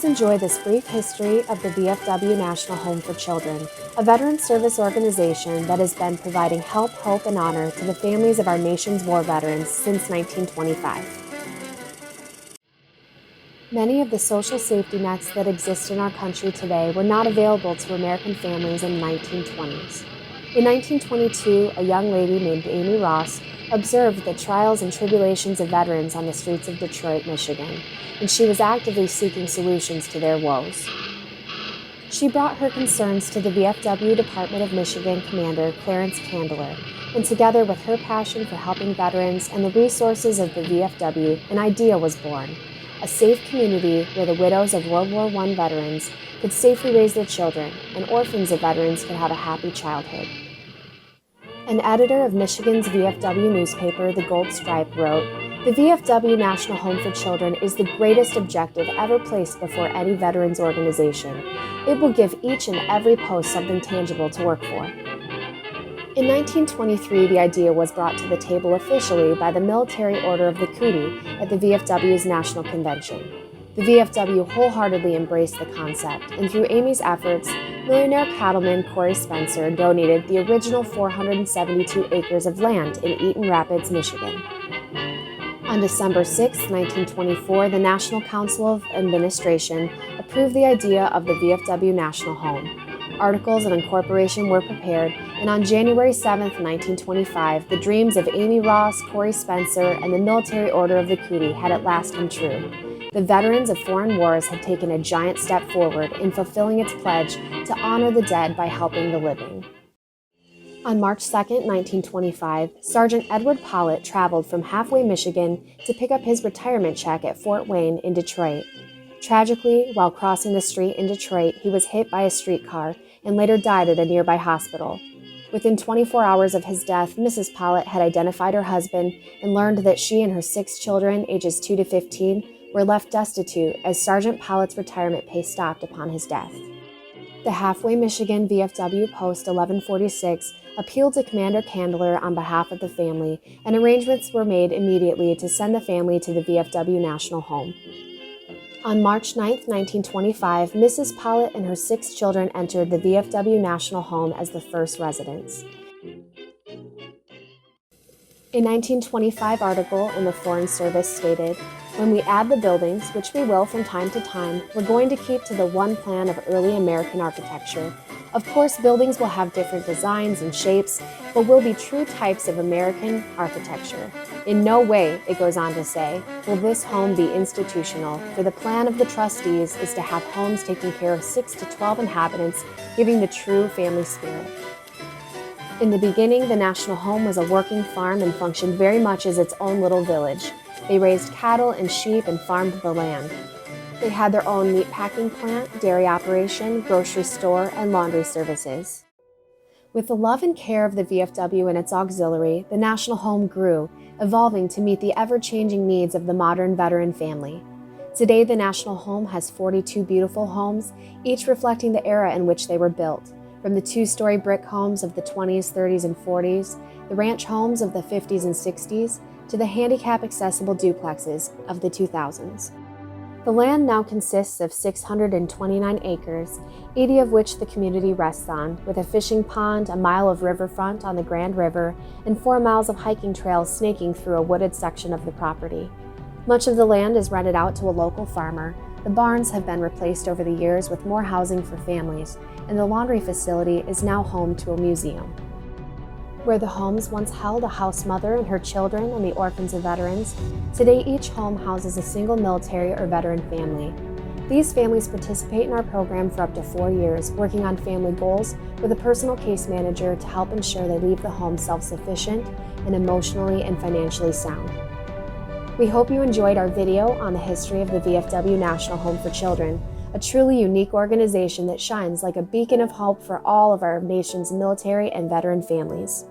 Please enjoy this brief history of the VFW National Home for Children, a veteran service organization that has been providing help, hope, and honor to the families of our nation's war veterans since 1925. Many of the social safety nets that exist in our country today were not available to American families in the 1920s. In 1922, a young lady named Amy Ross observed the trials and tribulations of veterans on the streets of Detroit, Michigan, and she was actively seeking solutions to their woes. She brought her concerns to the VFW Department of Michigan Commander Clarence Candler, and together with her passion for helping veterans and the resources of the VFW, an idea was born: a safe community where the widows of World War I veterans could safely raise their children, and orphans of veterans could have a happy childhood. An editor of Michigan's VFW newspaper, The Gold Stripe, wrote, "The VFW National Home for Children is the greatest objective ever placed before any veterans organization. It will give each and every post something tangible to work for." In 1923, the idea was brought to the table officially by the Military Order of the Cootie at the VFW's National Convention. The VFW wholeheartedly embraced the concept, and through Amy's efforts, millionaire cattleman Corey Spencer donated the original 472 acres of land in Eaton Rapids, Michigan. On December 6, 1924, the National Council of Administration approved the idea of the VFW National Home. Articles of incorporation were prepared, and on January 7, 1925, the dreams of Amy Ross, Corey Spencer, and the Military Order of the Cootie had at last come true. The veterans of foreign wars had taken a giant step forward in fulfilling its pledge to honor the dead by helping the living. On March 2, 1925, Sergeant Edward Pollett traveled from halfway Michigan to pick up his retirement check at Fort Wayne in Detroit. Tragically, while crossing the street in Detroit, he was hit by a streetcar and later died at a nearby hospital. Within 24 hours of his death, Mrs. Pollett had identified her husband and learned that she and her 6 children, ages 2 to 15, were left destitute as Sergeant Pollett's retirement pay stopped upon his death. The Halfway Michigan VFW Post 1146 appealed to Commander Candler on behalf of the family, and arrangements were made immediately to send the family to the VFW National Home. On March 9, 1925, Mrs. Pollett and her 6 children entered the VFW National Home as the first residents. A 1925 article in the Foreign Service stated, "When we add the buildings, which we will from time to time, we're going to keep to the one plan of early American architecture. Of course, buildings will have different designs and shapes, but will be true types of American architecture. In no way," it goes on to say, "will this home be institutional, for the plan of the trustees is to have homes taking care of 6 to 12 inhabitants, giving the true family spirit." In the beginning, the National Home was a working farm and functioned very much as its own little village. They raised cattle and sheep and farmed the land. They had their own meat packing plant, dairy operation, grocery store, and laundry services. With the love and care of the VFW and its auxiliary, the National Home grew, evolving to meet the ever-changing needs of the modern veteran family. Today, the National Home has 42 beautiful homes, each reflecting the era in which they were built, from the 2-story brick homes of the 20s, 30s, and 40s, the ranch homes of the 50s and 60s, to the handicap-accessible duplexes of the 2000s. The land now consists of 629 acres, 80 of which the community rests on, with a fishing pond, a mile of riverfront on the Grand River, and 4 miles of hiking trails snaking through a wooded section of the property. Much of the land is rented out to a local farmer. The barns have been replaced over the years with more housing for families, and the laundry facility is now home to a museum. Where the homes once held a house mother and her children and the orphans of veterans, today each home houses a single military or veteran family. These families participate in our program for up to 4 years, working on family goals with a personal case manager to help ensure they leave the home self-sufficient and emotionally and financially sound. We hope you enjoyed our video on the history of the VFW National Home for Children, a truly unique organization that shines like a beacon of hope for all of our nation's military and veteran families.